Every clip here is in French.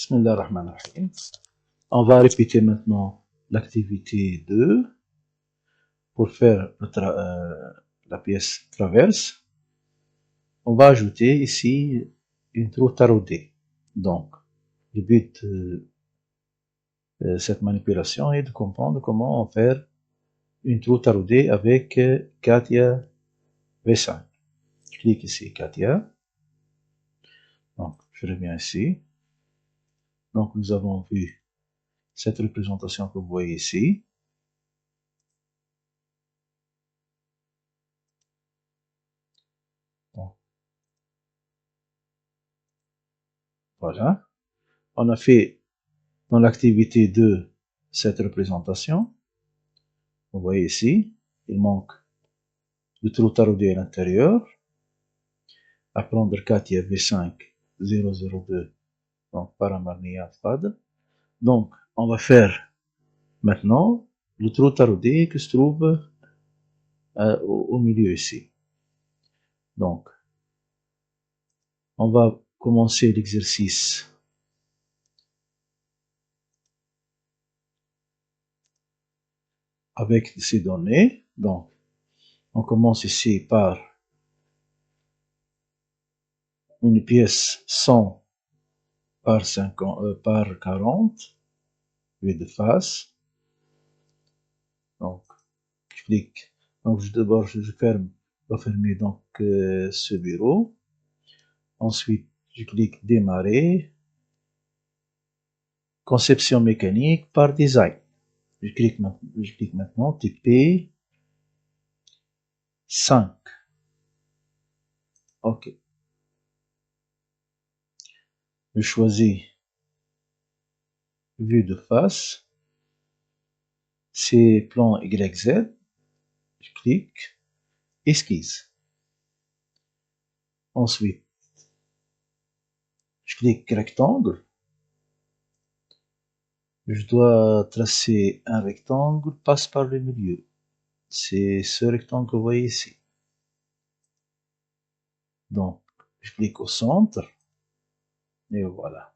Bismillahirrahmanirrahim. On va répéter maintenant l'activité 2 pour faire la pièce traverse. On va ajouter ici une trou taraudée. Donc, le but de cette manipulation est de comprendre comment faire une trou taraudée avec Katia V5. Je clique ici Katia. Donc, je reviens ici. Donc, nous avons vu cette représentation que vous voyez ici. Bon. Voilà. On a fait dans l'activité 2 cette représentation. Vous voyez ici, il manque le trou taraudé à l'intérieur. À prendre Katia V5 002, donc paramarnia FAD. Donc, on va faire maintenant le trou taraudé qui se trouve au milieu ici. Donc, on va commencer l'exercice avec ces données. Donc, on commence ici par une pièce 100 par 50, par 40, vue de face. Donc, je clique. Donc, d'abord, je ferme, refermer donc ce bureau. Ensuite, je clique démarrer. Conception mécanique par design. Je clique maintenant TP 5. OK. Je choisis vue de face. C'est plan YZ. Je clique esquisse. Ensuite, je clique rectangle. Je dois tracer un rectangle, passe par le milieu. C'est ce rectangle que vous voyez ici. Donc, je clique au centre. Et voilà.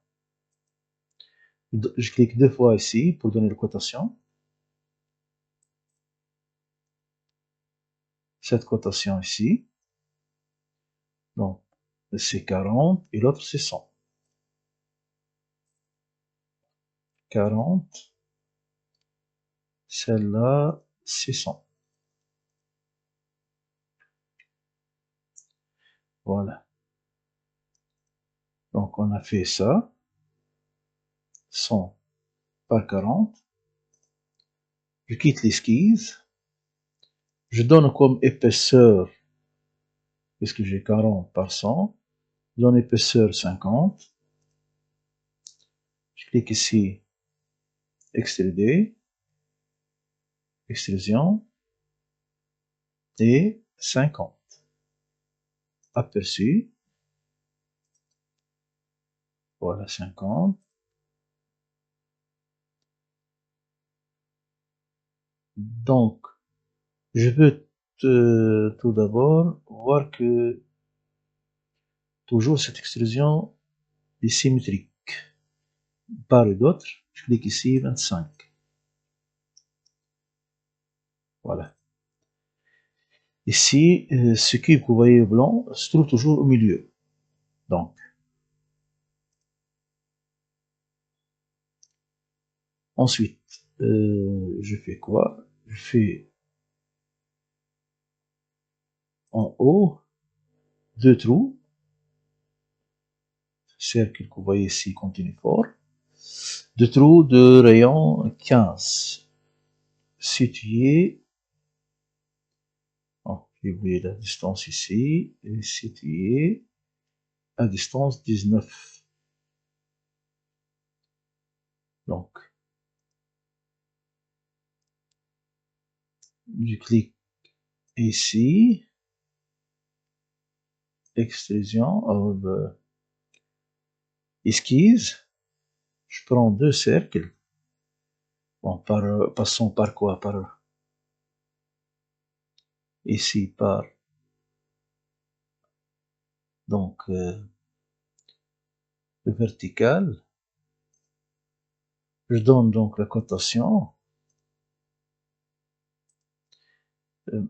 Je clique deux fois ici pour donner la cotation. Cette cotation ici. Donc, c'est 40 et l'autre c'est 100. 40. Celle-là, c'est 100. Voilà. Donc, on a fait ça. 100 par 40. Je quitte l'esquisse. Je donne comme épaisseur, puisque j'ai 40 par 100, je donne épaisseur 50. Je clique ici, extruder, extrusion, et 50. Aperçu. Voilà, 50. Donc, je veux tout d'abord voir que toujours cette extrusion est symétrique. Part et d'autre, je clique ici 25. Voilà. Ici, ce cube que vous voyez blanc se trouve toujours au milieu. Donc, ensuite, je fais quoi? Je fais en haut deux trous. Cercle que vous voyez ici continue fort. Deux trous de rayon 15. Situés. Oh, j'ai oublié la distance ici. Et situés à distance 19. Donc, je clique ici. Extrusion. Esquisse. Je prends deux cercles. Bon, passons par quoi? Par ici, par donc le vertical. Je donne donc la cotation.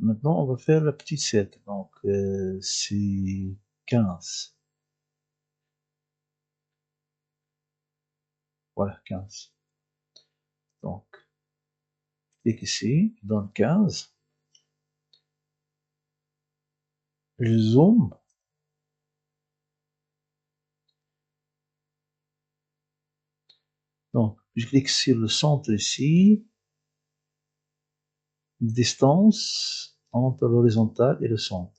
Maintenant, on va faire la petite cercle. Donc, c'est 15. Voilà, 15. Donc, clique ici, je donne 15. Je zoome. Donc, je clique sur le centre ici. Distance entre l'horizontale et le centre.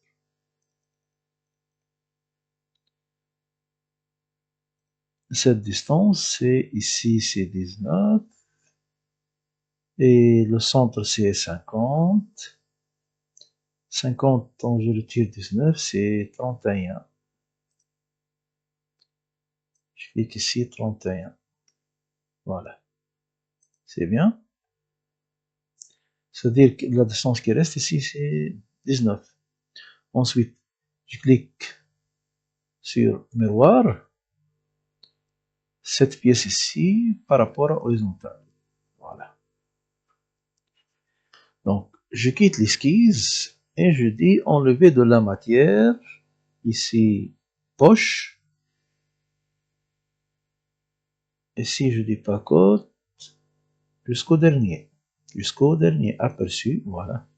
Cette distance, c'est ici, c'est 19. Et le centre, c'est 50. 50, quand je retire 19, c'est 31. Je clique ici, 31. Voilà. C'est bien. C'est-à-dire que la distance qui reste ici, c'est 19. Ensuite, je clique sur miroir. Cette pièce ici, par rapport à horizontale. Voilà. Donc, je quitte l'esquisse et je dis enlever de la matière. Ici, poche. Ici, je dis pas code. Jusqu'au dernier. Jusqu'au dernier aperçu. Voilà.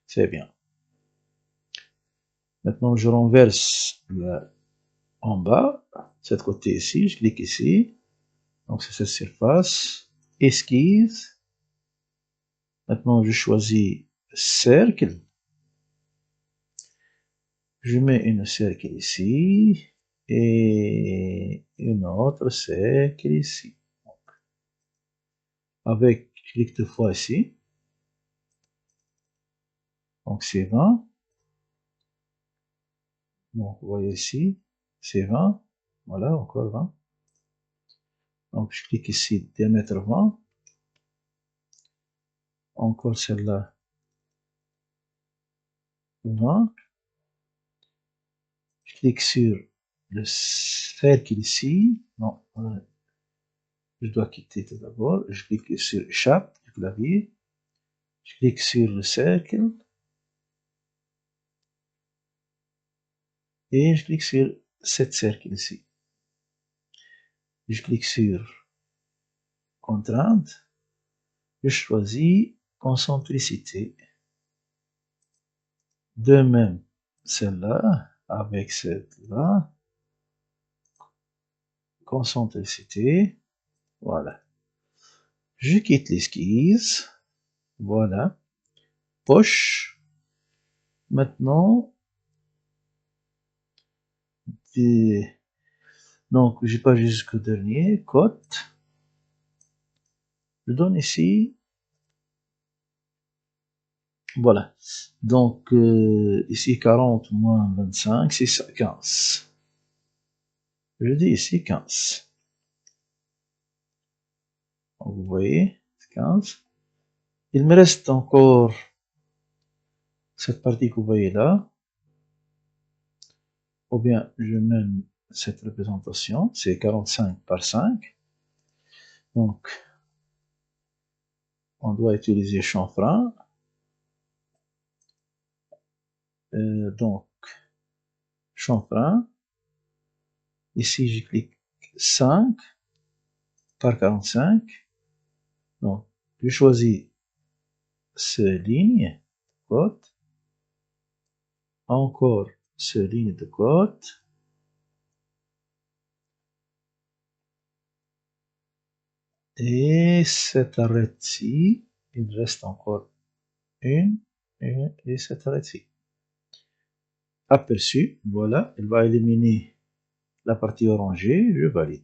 C'est bien. Maintenant, je renverse en bas. Cette côté ici. Je clique ici. Donc, c'est cette surface. Esquisse. Maintenant, je choisis cercle. Je mets une cercle ici. Et une autre cercle ici. Avec, je clique deux fois ici. Donc, c'est 20. Donc, vous voyez ici, c'est 20. Voilà, encore 20. Donc, je clique ici, diamètre 20. Encore celle-là, 20. Je clique sur le cercle ici. Non, je dois quitter tout d'abord. Je clique sur échappe du clavier. Je clique sur le cercle. Et je clique sur cette cercle ici. Je clique sur contrainte. Je choisis concentricité. De même, celle-là, avec celle-là, concentricité, voilà. Je quitte l'esquisse, voilà. Poche, maintenant, donc j'ai pas jusqu'au dernier, cote, je donne ici, voilà. Donc ici 40 moins 25, c'est 15. Je dis ici 15. Donc, vous voyez, 15. Il me reste encore cette partie que vous voyez là, ou bien je mène cette représentation, c'est 45 par 5. Donc, on doit utiliser chanfrein. Donc, chanfrein. Ici, je clique 5 par 45. Donc, je choisis cette ligne, cote. Encore cette ligne de cote. Et cette arrêt-ci, il reste encore une et cette arrêt-ci. Aperçu, voilà, il va éliminer la partie orangée, je valide.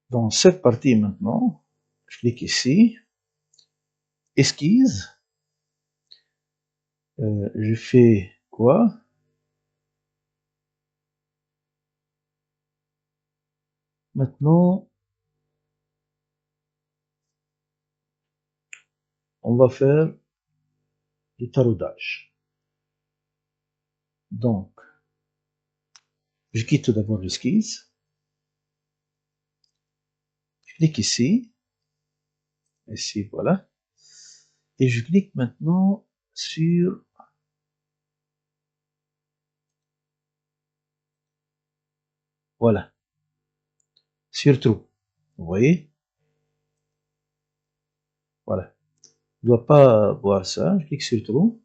Dans cette partie maintenant, je clique ici, esquisse, je fais quoi? Maintenant, on va faire du taraudage. Donc, Je quitte tout d'abord l'esquisse. Je clique ici. Ici, voilà. Et je clique maintenant sur voilà, sur True. Vous voyez? Voilà. Je ne dois pas voir ça. Je clique sur True.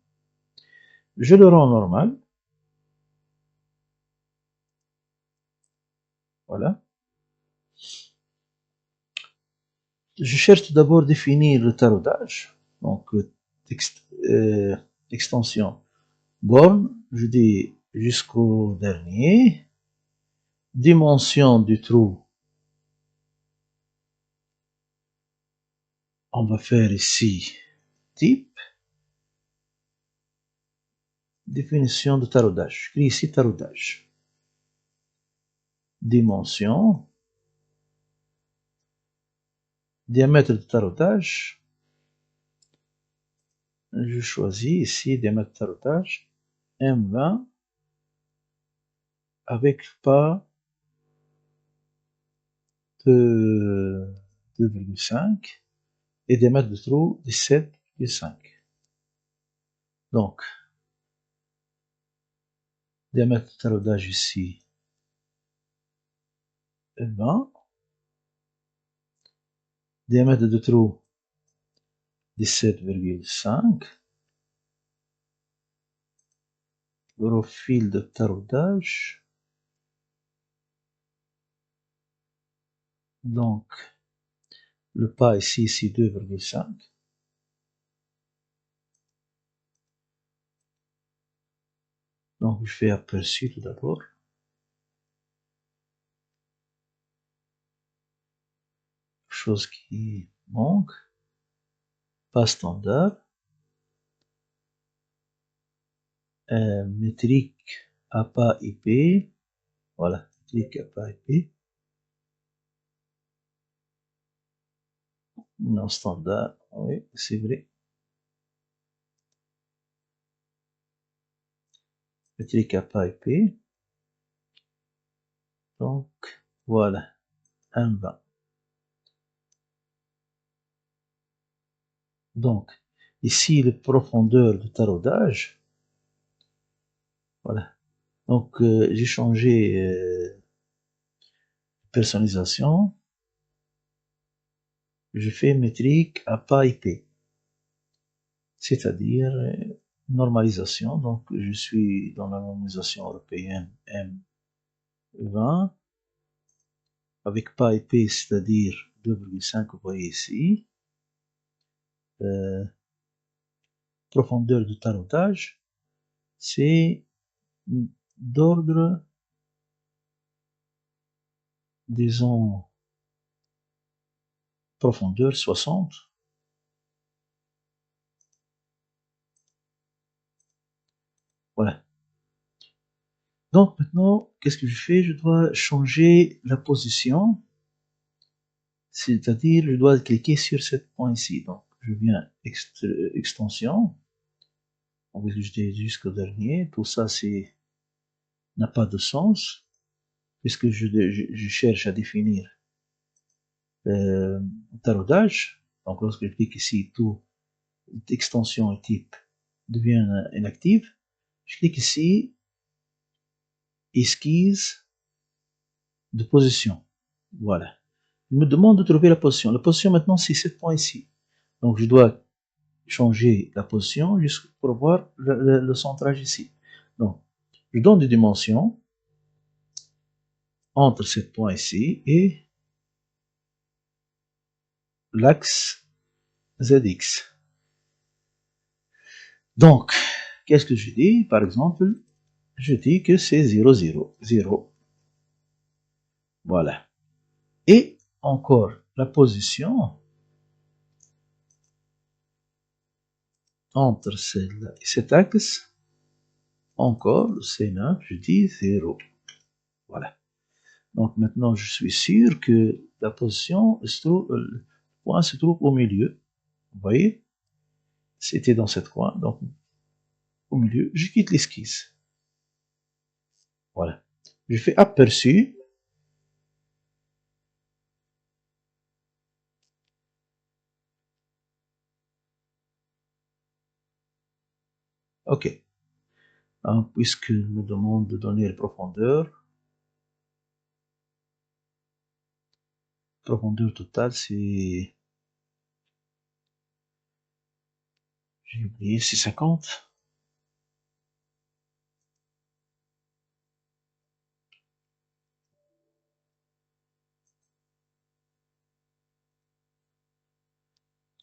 Je le rends normal. Voilà. Je cherche tout d'abord à définir le taraudage. Donc, extension borne. Je dis jusqu'au dernier. Dimension du trou. On va faire ici type. Définition de taraudage. Je crie ici taraudage. Dimension. Diamètre de taraudage. Je choisis ici diamètre de taraudage. M20 avec pas de 2,5 et diamètre de trou 17,5. Donc, diamètre de taraudage ici 20. Diamètre de trou 17,5. Profil de taraudage. Donc, le pas ici, c'est 2,5. Donc, je fais aperçu tout d'abord. Chose qui manque. Pas standard. Métrique à pas IP. Voilà, métrique à pas IP. Non standard, oui, c'est vrai. Métrique à pas IP. Donc, voilà, 1,20. Donc, ici, le profondeur de taraudage. Voilà. Donc, j'ai changé personnalisation. Je fais métrique à pas IP. C'est-à-dire normalisation. Donc, je suis dans la normalisation européenne M20 avec pas IP, c'est-à-dire 2,5, vous voyez ici. Profondeur de taraudage, c'est d'ordre, disons, profondeur 60. Voilà. Donc maintenant, qu'est-ce que je fais? Je dois changer la position, c'est-à-dire je dois cliquer sur ce point ici. Donc je viens extension, donc je dis jusqu'au dernier, tout ça c'est n'a pas de sens, puisque je cherche à définir taraudage. Donc lorsque je clique ici, tout extension et type devient inactive. Je clique ici, esquisse de position. Voilà. Il me demande de trouver la position. La position maintenant, c'est ce point ici. Donc, je dois changer la position juste pour voir le centrage ici. Donc, je donne des dimensions entre ce point ici et l'axe ZX. Donc, qu'est-ce que je dis? Par exemple, je dis que c'est 0, 0, 0. Voilà. Et encore la position entre celle-là et cet axe, encore c'est 9, je dis 0. Voilà. Donc maintenant je suis sûr que la position se trouve, le point se trouve au milieu. Vous voyez? C'était dans cette coin, donc au milieu, je quitte l'esquisse. Voilà. Je fais aperçu. OK. Puisqu'il me demande de donner la profondeur. Profondeur totale, c'est... J'ai oublié, c'est 50.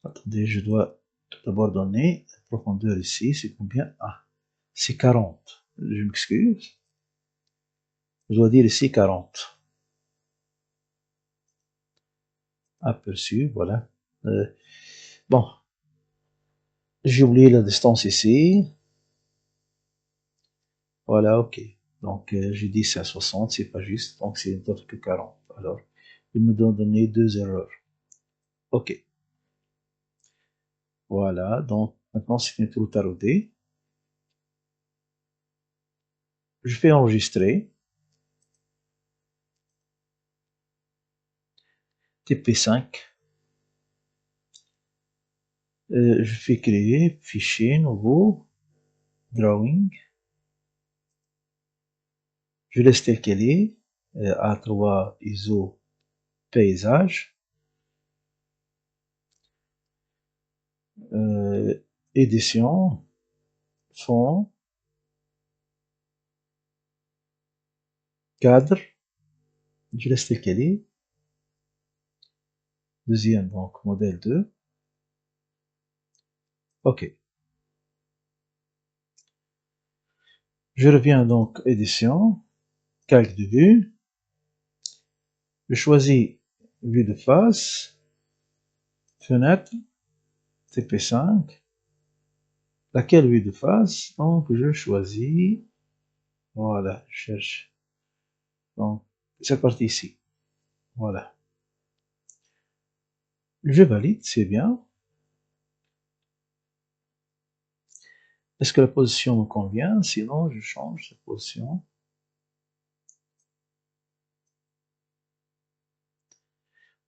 Attendez, je dois tout d'abord donner la profondeur ici, c'est combien? Ah, c'est 40. Je m'excuse. Je dois dire ici 40. Aperçu, voilà. Bon, j'ai oublié la distance ici. Voilà, ok. Donc, j'ai dit c'est à 60, c'est pas juste, donc c'est d'autre que 40. Alors, il me doit donner deux erreurs. Ok. Voilà, donc maintenant c'est une route taraudée. Je fais enregistrer. TP5. Je fais créer, fichier, nouveau, drawing. Je laisse tel qu'elle est, A3 ISO paysage. Édition, fond, cadre. Je laisse tel qu'elle est. Deuxième, donc modèle 2. OK. Je reviens donc édition, calque de vue. Je choisis vue de face, fenêtre, TP5. Laquelle vue de face? Donc je choisis, voilà, je cherche. Donc cette partie ici. Voilà. Je valide, c'est bien. Est-ce que la position me convient? Sinon, je change de position.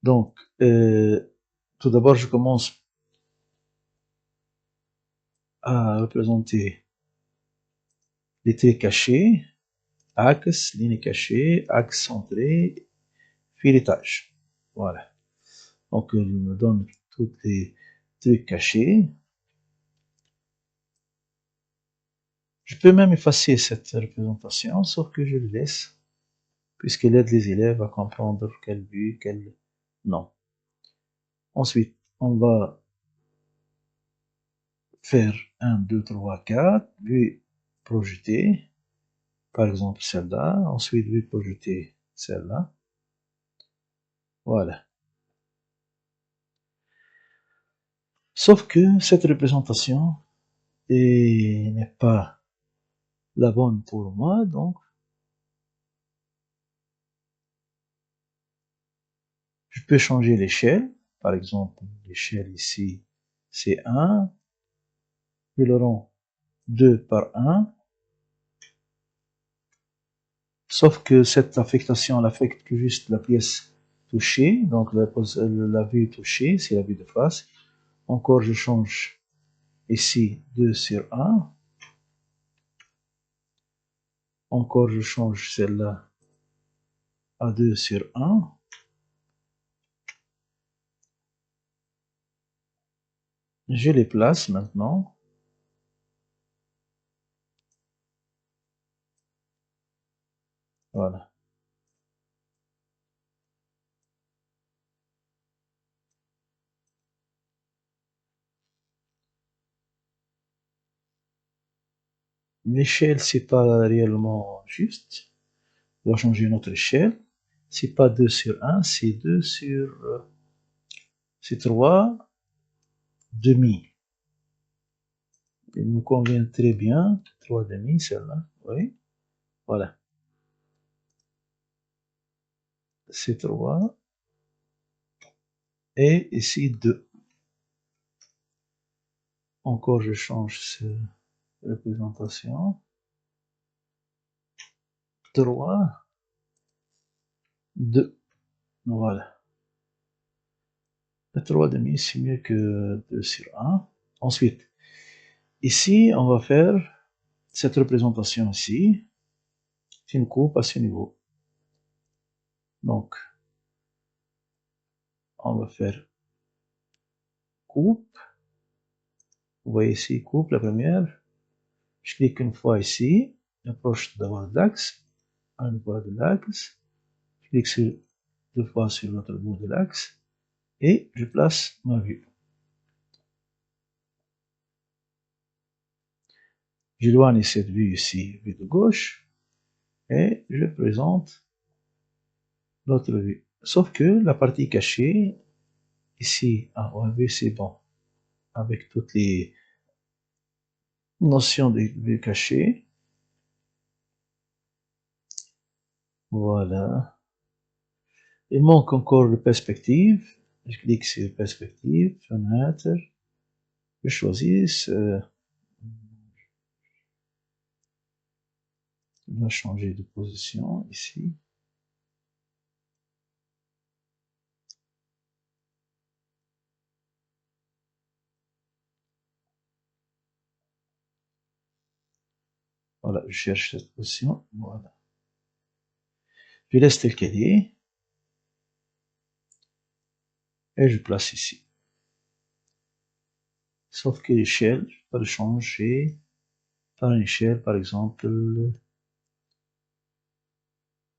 Donc, tout d'abord, je commence à représenter les traits cachés, axe, ligne cachée, axe centré, filetage. Voilà. Donc, il me donne tous les trucs cachés. Je peux même effacer cette représentation, sauf que je le laisse, puisqu'elle aide les élèves à comprendre quelle vue, quelle... Non. Ensuite, on va faire 1, 2, 3, 4, vue projetée, par exemple celle-là, ensuite vue projetée, celle-là. Voilà. Sauf que cette représentation n'est pas la bonne pour moi, donc je peux changer l'échelle. Par exemple, l'échelle ici, c'est 1, puis le rang 2 par 1. Sauf que cette affectation, elle affecte que juste la pièce touchée, donc la vue touchée, c'est la vue de face. Encore, je change ici 2 sur 1. Encore, je change celle-là à 2 sur 1. Je les place maintenant. Voilà. L'échelle, c'est pas réellement juste. On va changer notre échelle. C'est pas 2 sur 1, c'est 2 sur... c'est 3 demi. Il me convient très bien. 3 demi, celle-là. Oui. Voilà. C'est 3. Et ici 2. Encore, je change cette représentation. 3. 2. Voilà. Le 3,5 c'est mieux que 2 sur 1. Ensuite, ici, on va faire cette représentation ici. C'est une coupe à ce niveau. Donc, on va faire coupe. Vous voyez ici, coupe, la première. Je clique une fois ici, approche d'abord de l'axe, un fois de l'axe. Je clique deux fois sur l'autre bout de l'axe et je place ma vue. J'éloigne cette vue ici, vue de gauche, et je présente l'autre vue. Sauf que la partie cachée, ici, on a vu c'est bon, avec toutes les notions de vue cachée. Voilà. Il manque encore de perspective. Je clique sur perspective, fenêtre. Je choisis. Je dois changer de position ici. Voilà, je cherche cette position. Voilà. Je laisse tel qu'elle est. Et je place ici. Sauf que l'échelle, je peux le changer par une échelle, par exemple,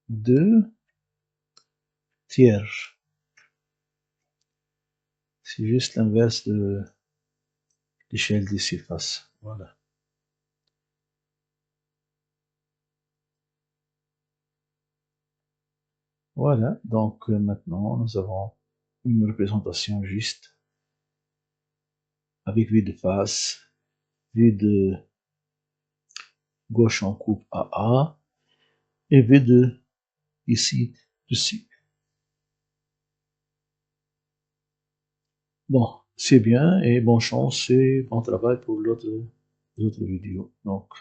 2 tiers. C'est juste l'inverse de l'échelle des surfaces. Voilà. Voilà, donc maintenant nous avons une représentation juste avec vue de face, vue de gauche en coupe AA et vue de ici dessus. Bon, c'est bien et bonne chance et bon travail pour l'autre vidéo. Donc,